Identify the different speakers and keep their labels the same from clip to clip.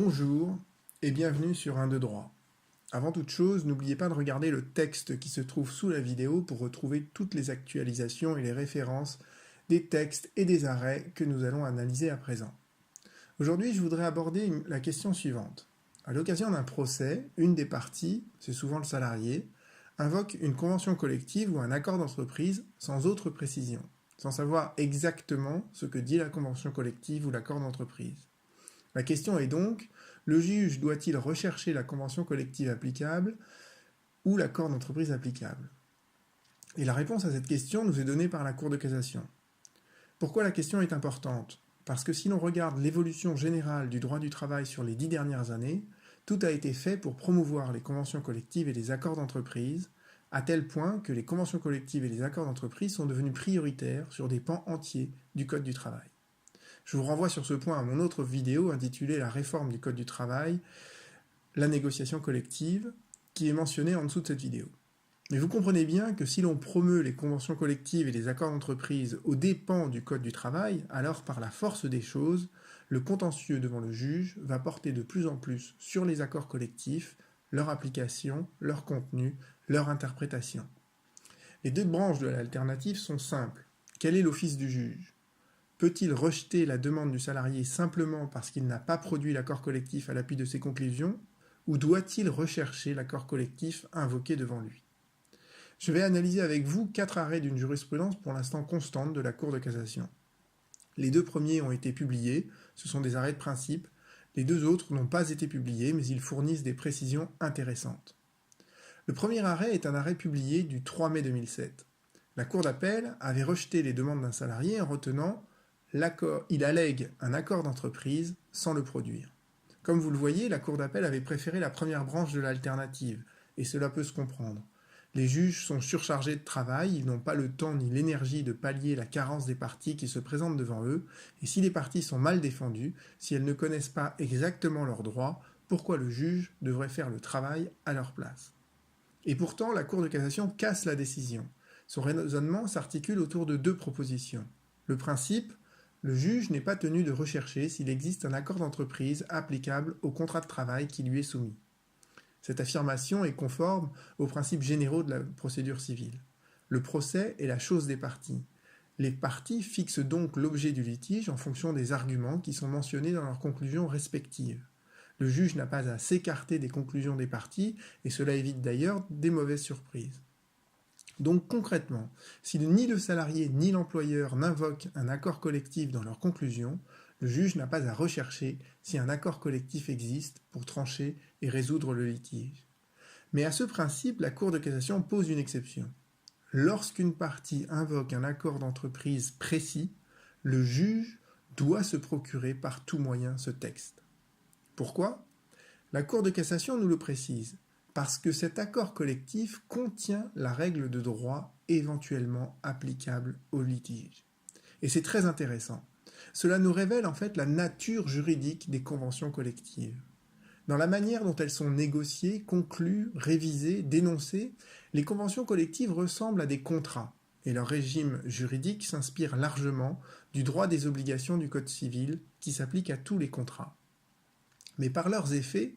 Speaker 1: Bonjour et bienvenue sur 1, 2, droit. Avant toute chose, n'oubliez pas de regarder le texte qui se trouve sous la vidéo pour retrouver toutes les actualisations et les références des textes et des arrêts que nous allons analyser à présent. Aujourd'hui, je voudrais aborder la question suivante. À l'occasion d'un procès, une des parties, c'est souvent le salarié, invoque une convention collective ou un accord d'entreprise sans autre précision, sans savoir exactement ce que dit la convention collective ou l'accord d'entreprise. La question est donc, le juge doit-il rechercher la convention collective applicable ou l'accord d'entreprise applicable? Et la réponse à cette question nous est donnée par la Cour de cassation. Pourquoi la question est importante? Parce que si l'on regarde l'évolution générale du droit du travail sur les 10 dernières années, tout a été fait pour promouvoir les conventions collectives et les accords d'entreprise, à tel point que les conventions collectives et les accords d'entreprise sont devenus prioritaires sur des pans entiers du Code du travail. Je vous renvoie sur ce point à mon autre vidéo intitulée La réforme du Code du travail, la négociation collective, qui est mentionnée en dessous de cette vidéo. Mais vous comprenez bien que si l'on promeut les conventions collectives et les accords d'entreprise aux dépens du Code du travail, alors par la force des choses, le contentieux devant le juge va porter de plus en plus sur les accords collectifs, leur application, leur contenu, leur interprétation. Les deux branches de l'alternative sont simples. Quel est l'office du juge ? Peut-il rejeter la demande du salarié simplement parce qu'il n'a pas produit l'accord collectif à l'appui de ses conclusions, ou doit-il rechercher l'accord collectif invoqué devant lui? Je vais analyser avec vous 4 arrêts d'une jurisprudence pour l'instant constante de la Cour de cassation. Les 2 premiers ont été publiés, ce sont des arrêts de principe. Les 2 autres n'ont pas été publiés, mais ils fournissent des précisions intéressantes. Le premier arrêt est un arrêt publié du 3 mai 2007. La Cour d'appel avait rejeté les demandes d'un salarié en retenant il allègue un accord d'entreprise sans le produire. Comme vous le voyez, la Cour d'appel avait préféré la première branche de l'alternative, et cela peut se comprendre. Les juges sont surchargés de travail, ils n'ont pas le temps ni l'énergie de pallier la carence des parties qui se présentent devant eux, et si les parties sont mal défendues, si elles ne connaissent pas exactement leurs droits, pourquoi le juge devrait faire le travail à leur place? Et pourtant, la Cour de cassation casse la décision. Son raisonnement s'articule autour de 2 propositions. Le principe, le juge n'est pas tenu de rechercher s'il existe un accord d'entreprise applicable au contrat de travail qui lui est soumis. Cette affirmation est conforme aux principes généraux de la procédure civile. Le procès est la chose des parties. Les parties fixent donc l'objet du litige en fonction des arguments qui sont mentionnés dans leurs conclusions respectives. Le juge n'a pas à s'écarter des conclusions des parties, et cela évite d'ailleurs des mauvaises surprises. Donc concrètement, si ni le salarié ni l'employeur n'invoquent un accord collectif dans leurs conclusions, le juge n'a pas à rechercher si un accord collectif existe pour trancher et résoudre le litige. Mais à ce principe, la Cour de cassation pose une exception. Lorsqu'une partie invoque un accord d'entreprise précis, le juge doit se procurer par tout moyen ce texte. Pourquoi ? La Cour de cassation nous le précise. Parce que cet accord collectif contient la règle de droit éventuellement applicable au litige. Et c'est très intéressant. Cela nous révèle en fait la nature juridique des conventions collectives. Dans la manière dont elles sont négociées, conclues, révisées, dénoncées, les conventions collectives ressemblent à des contrats, et leur régime juridique s'inspire largement du droit des obligations du Code civil qui s'applique à tous les contrats. Mais par leurs effets,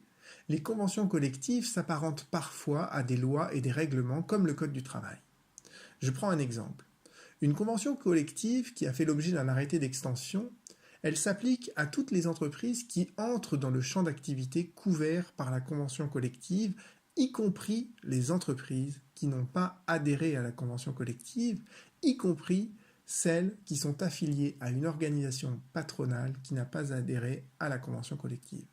Speaker 1: les conventions collectives s'apparentent parfois à des lois et des règlements comme le Code du travail. Je prends un exemple. Une convention collective qui a fait l'objet d'un arrêté d'extension, elle s'applique à toutes les entreprises qui entrent dans le champ d'activité couvert par la convention collective, y compris les entreprises qui n'ont pas adhéré à la convention collective, y compris celles qui sont affiliées à une organisation patronale qui n'a pas adhéré à la convention collective.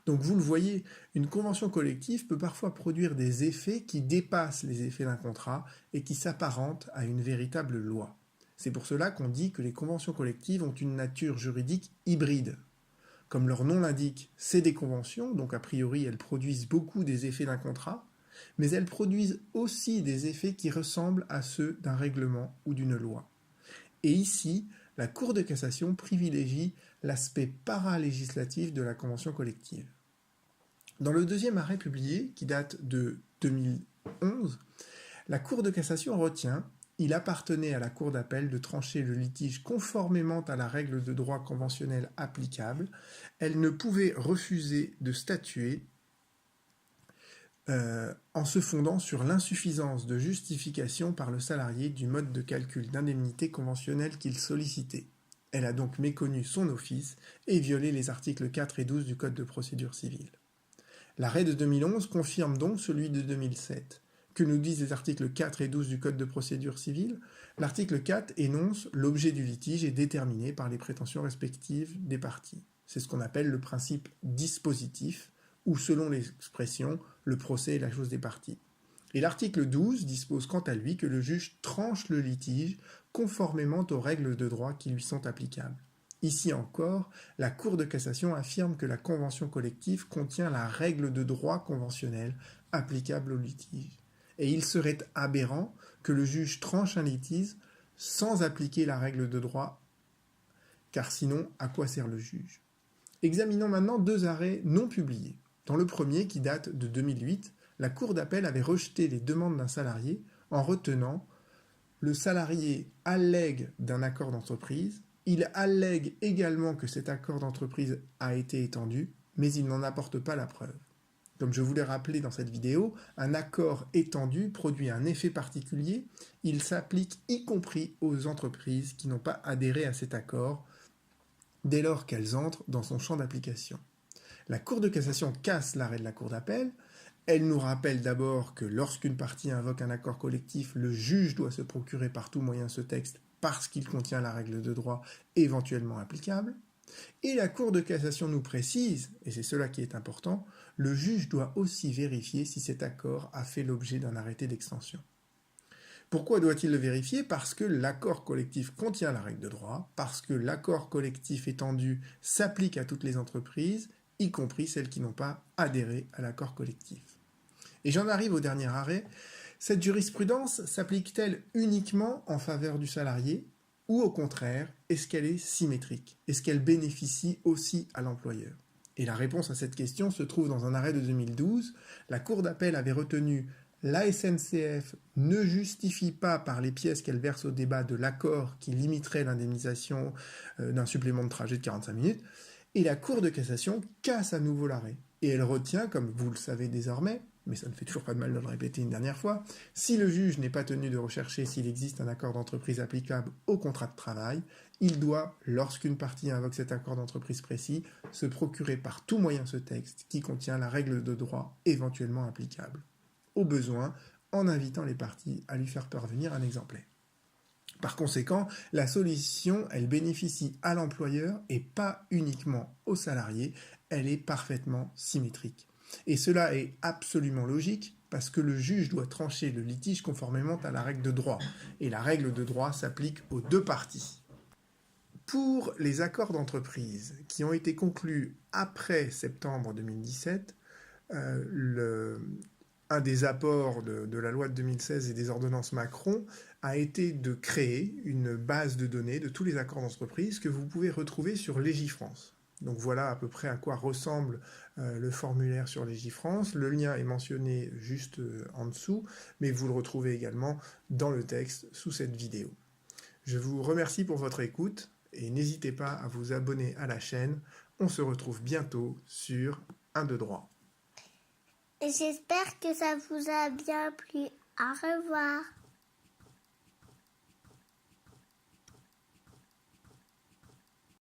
Speaker 1: Donc vous le voyez, une convention collective peut parfois produire des effets qui dépassent les effets d'un contrat et qui s'apparentent à une véritable loi. C'est pour cela qu'on dit que les conventions collectives ont une nature juridique hybride. Comme leur nom l'indique, c'est des conventions, donc a priori elles produisent beaucoup des effets d'un contrat, mais elles produisent aussi des effets qui ressemblent à ceux d'un règlement ou d'une loi. Et ici, la Cour de cassation privilégie l'aspect paralégislatif de la convention collective. Dans le deuxième arrêt publié, qui date de 2011, la Cour de cassation retient Il appartenait à la Cour d'appel de trancher le litige conformément à la règle de droit conventionnel applicable. Elle ne pouvait refuser de statuer en se fondant sur l'insuffisance de justification par le salarié du mode de calcul d'indemnité conventionnelle qu'il sollicitait. Elle a donc méconnu son office et violé les articles 4 et 12 du Code de procédure civile. L'arrêt de 2011 confirme donc celui de 2007. Que nous disent les articles 4 et 12 du Code de procédure civile? L'article 4 énonce l'objet du litige est déterminé par les prétentions respectives des parties. C'est ce qu'on appelle le principe dispositif, ou selon l'expression, le procès est la chose des parties. Et l'article 12 dispose quant à lui que le juge tranche le litige conformément aux règles de droit qui lui sont applicables. Ici encore, la Cour de cassation affirme que la convention collective contient la règle de droit conventionnel applicable au litige. Et il serait aberrant que le juge tranche un litige sans appliquer la règle de droit, car sinon, à quoi sert le juge? Examinons maintenant deux arrêts non publiés. Dans le premier, qui date de 2008, la Cour d'appel avait rejeté les demandes d'un salarié en retenant le salarié allègue d'un accord d'entreprise, il allègue également que cet accord d'entreprise a été étendu, mais il n'en apporte pas la preuve. Comme je vous l'ai rappelé dans cette vidéo, un accord étendu produit un effet particulier, il s'applique y compris aux entreprises qui n'ont pas adhéré à cet accord, dès lors qu'elles entrent dans son champ d'application. La Cour de cassation casse l'arrêt de la Cour d'appel. Elle nous rappelle d'abord que lorsqu'une partie invoque un accord collectif, le juge doit se procurer par tout moyen ce texte parce qu'il contient la règle de droit éventuellement applicable. Et la Cour de cassation nous précise, et c'est cela qui est important, le juge doit aussi vérifier si cet accord a fait l'objet d'un arrêté d'extension. Pourquoi doit-il le vérifier? Parce que l'accord collectif contient la règle de droit, parce que l'accord collectif étendu s'applique à toutes les entreprises, y compris celles qui n'ont pas adhéré à l'accord collectif. Et j'en arrive au dernier arrêt. Cette jurisprudence s'applique-t-elle uniquement en faveur du salarié ou au contraire, est-ce qu'elle est symétrique? Est-ce qu'elle bénéficie aussi à l'employeur? Et la réponse à cette question se trouve dans un arrêt de 2012. La Cour d'appel avait retenu la SNCF ne justifie pas par les pièces qu'elle verse au débat de l'accord qui limiterait l'indemnisation d'un supplément de trajet de 45 minutes. Et la Cour de cassation casse à nouveau l'arrêt. Et elle retient, comme vous le savez désormais, mais ça ne fait toujours pas de mal de le répéter une dernière fois, si le juge n'est pas tenu de rechercher s'il existe un accord d'entreprise applicable au contrat de travail, il doit, lorsqu'une partie invoque cet accord d'entreprise précis, se procurer par tout moyen ce texte qui contient la règle de droit éventuellement applicable. Au besoin, en invitant les parties à lui faire parvenir un exemplaire. Par conséquent, la solution, elle bénéficie à l'employeur et pas uniquement au salarié, elle est parfaitement symétrique. Et cela est absolument logique parce que le juge doit trancher le litige conformément à la règle de droit. Et la règle de droit s'applique aux deux parties. Pour les accords d'entreprise qui ont été conclus après septembre 2017, un des apports de la loi de 2016 et des ordonnances Macron a été de créer une base de données de tous les accords d'entreprise que vous pouvez retrouver sur Légifrance. Donc voilà à peu près à quoi ressemble le formulaire sur Légifrance. Le lien est mentionné juste en dessous, mais vous le retrouvez également dans le texte sous cette vidéo. Je vous remercie pour votre écoute et n'hésitez pas à vous abonner à la chaîne. On se retrouve bientôt sur 1, 2, droit.
Speaker 2: J'espère que ça vous a bien plu. Au revoir.